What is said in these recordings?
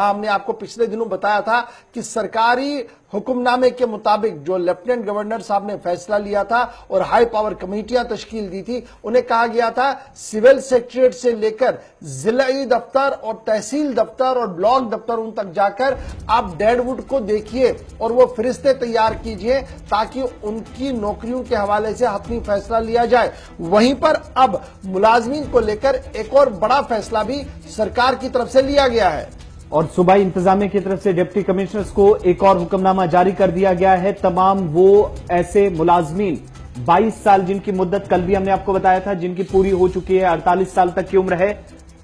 हमने आपको पिछले दिनों बताया था कि सरकारी हुक्मनामे के मुताबिक जो लेफ्टिनेंट गवर्नर साहब ने फैसला लिया था और हाई पावर कमेटियां तश्कील दी थी, उन्हें कहा गया था सिविल सेक्रेटरीट से लेकर जिलाई दफ्तर और तहसील दफ्तर और ब्लॉक दफ्तर उन तक जाकर आप डेडवुड को देखिए और वो फरिश्ते तैयार कीजिए ताकि उनकी नौकरियों के हवाले से हतमी फैसला लिया जाए। वहीं पर अब मुलाजमीन को लेकर एक और बड़ा फैसला भी सरकार की तरफ से लिया गया है और सूबाई इंतजामिया की तरफ से डिप्टी कमिश्नर्स को एक और हुक्मनामा जारी कर दिया गया है। तमाम वो ऐसे मुलाजमीन 22 साल जिनकी मुद्दत कल भी हमने आपको बताया था, जिनकी पूरी हो चुकी है, 48 साल तक की उम्र है,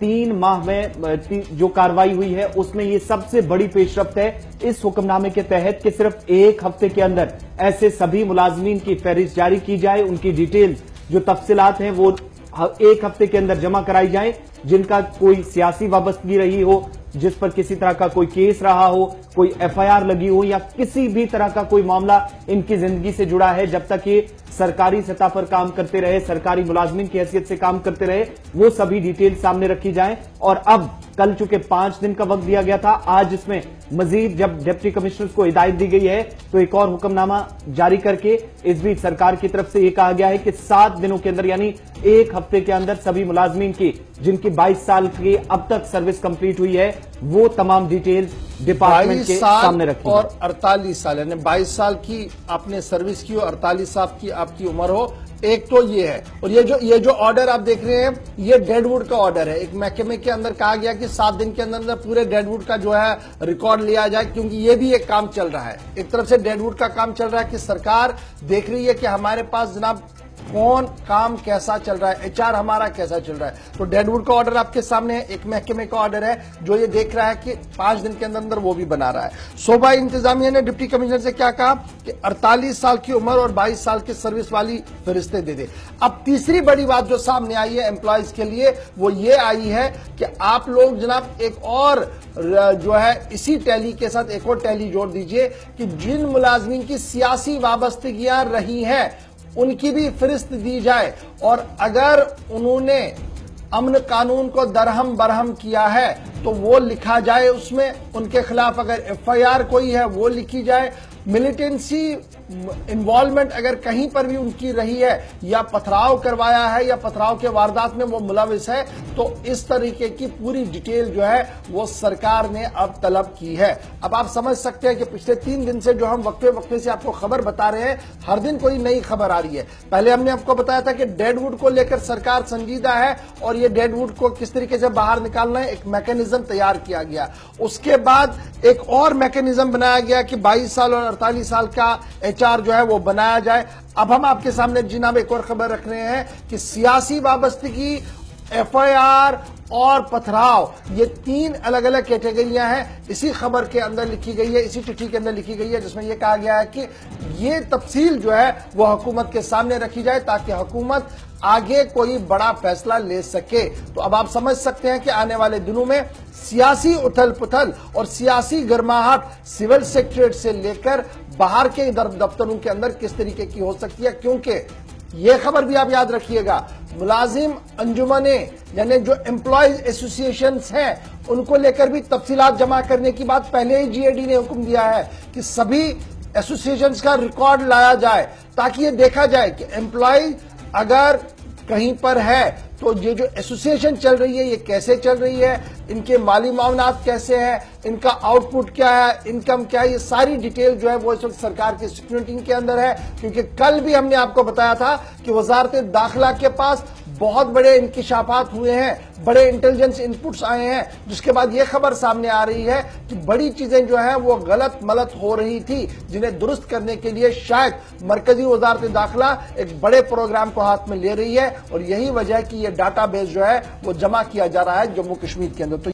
3 माह में जो कार्रवाई हुई है उसमें ये सबसे बड़ी पेशरफ्त है इस हुक्मनामे के तहत कि सिर्फ एक हफ्ते के अंदर ऐसे सभी मुलाजमीन की फहरिस्त जारी की जाए, उनकी डिटेल्स जो तफसीलात हैं वो एक हफ्ते के अंदर जमा कराई जाए, जिनका कोई सियासी वाबस्तगी रही हो, जिस पर किसी तरह का कोई केस रहा हो, कोई एफआईआर लगी हो या किसी भी तरह का कोई मामला इनकी जिंदगी से जुड़ा है, जब तक ये सरकारी सतह पर काम करते रहे, सरकारी मुलाजमीन की हैसियत से काम करते रहे, वो सभी डिटेल सामने रखी जाएं। और अब कल चूंकि 5 दिन का वक्त दिया गया था, आज इसमें मजीद जब डिप्टी कमिश्नर्स को हिदायत दी गई है तो एक और हुक्मनामा जारी करके इस बीच सरकार की तरफ से यह कहा गया है कि 7 दिनों के अंदर यानी एक हफ्ते के अंदर सभी मुलाजमीन की जिनकी 22 साल की अब तक सर्विस कंप्लीट हुई है वो तमाम डिटेल्स डिपार्टमेंट के सामने रखी और 48 साल यानी 22 साल की आपने सर्विस की और 48 साल की आपकी उम्र हो, एक तो ये है। और ये जो ऑर्डर आप देख रहे हैं ये डेडवुड का ऑर्डर है। एक महकमे के अंदर कहा गया कि 7 दिन के अंदर पूरे डेडवुड का जो है रिकॉर्ड लिया जाए, क्योंकि ये भी एक काम चल रहा है। एक तरफ से डेडवुड का काम चल रहा है कि सरकार देख रही है कि हमारे पास जनाब कौन काम कैसा चल रहा है, एचआर हमारा कैसा चल रहा है। तो डेडवुड का ऑर्डर आपके सामने है, एक महकमे का ऑर्डर है जो ये देख रहा है कि 5 दिन के अंदर वो भी बना रहा है। सूबाई इंतजामिया ने डिप्टी कमिश्नर से क्या कहा कि 48 साल की उम्र और 22 साल की सर्विस वाली फरिश्ते दे दे। अब तीसरी बड़ी बात जो सामने आई है एम्प्लॉयज के लिए वो ये आई है कि आप लोग जनाब एक और जो है इसी टैली के साथ एक और टैली जोड़ दीजिए कि जिन मुलाजमीन की सियासी वाबस्तगियां रही हैं उनकी भी फरिस्त दी जाए, और अगर उन्होंने अमन कानून को दरहम बरहम किया है तो वो लिखा जाए, उसमें उनके खिलाफ अगर एफआईआर कोई है वो लिखी जाए। मिलिटेंसी इन्वॉल्वमेंट अगर कहीं पर भी उनकी रही है या पथराव करवाया है या पथराव के वारदात में वो मुलविस है तो इस तरीके की पूरी डिटेल जो है वो सरकार ने अब तलब की है। अब आप समझ सकते हैं कि पिछले 3 दिन से जो हम वक्फे वक्फे से आपको खबर बता रहे हैं, हर दिन कोई नई खबर आ रही है। पहले हमने आपको बताया था कि डेडवुड को लेकर सरकार संजीदा है और ये डेडवुड को किस तरीके से बाहर निकालना है, एक मैकेनिज्म तैयार किया गया। उसके बाद एक और मैकेनिज्म बनाया गया कि 22 साल और 48 साल का एचआर जो है वो बनाया जाए। अब हम आपके सामने जनाब एक और खबर रख रहे हैं कि सियासी वाबस्तगी, एफआईआर और पथराव, ये 3 अलग अलग कैटेगरियां हैं। इसी खबर के अंदर लिखी गई है, इसी चिट्ठी के अंदर लिखी गई है, जिसमें यह कहा गया है कि ये तफसील जो है वो हुकूमत के सामने रखी जाए ताकि हुकूमत आगे कोई बड़ा फैसला ले सके। तो अब आप समझ सकते हैं कि आने वाले दिनों में सियासी उथल पुथल और सियासी गर्माहट सिविल सेक्रेटरीट से लेकर बाहर के दफ्तरों के अंदर किस तरीके की हो सकती है, क्योंकि यह खबर भी आप याद रखिएगा, मुलाजिम अंजुमने यानी जो एम्प्लॉयज एसोसिएशन हैं उनको लेकर भी तफसीलात जमा करने की बात पहले ही जीएडी ने हुक्म दिया है कि सभी एसोसिएशंस का रिकॉर्ड लाया जाए ताकि ये देखा जाए कि एम्प्लॉय अगर कहीं पर है तो ये जो एसोसिएशन चल रही है ये कैसे चल रही है, इनके माली मामलात कैसे हैं, इनका आउटपुट क्या है, इनकम क्या है, ये सारी डिटेल जो है वो इस वक्त सरकार की स्क्रूटनी के अंदर है। क्योंकि कल भी हमने आपको बताया था कि वजारत दाखिला के पास बहुत बड़े इंकिशाफात हुए हैं, बड़े इंटेलिजेंस इनपुट्स आए हैं, जिसके बाद यह खबर सामने आ रही है कि बड़ी चीजें जो है वो गलत मलत हो रही थी, जिन्हें दुरुस्त करने के लिए शायद मरकजी वजारत दाखिला एक बड़े प्रोग्राम को हाथ में ले रही है और यही वजह है कि यह डाटाबेस जो है वो जमा किया जा रहा है जम्मू कश्मीर के अंदर।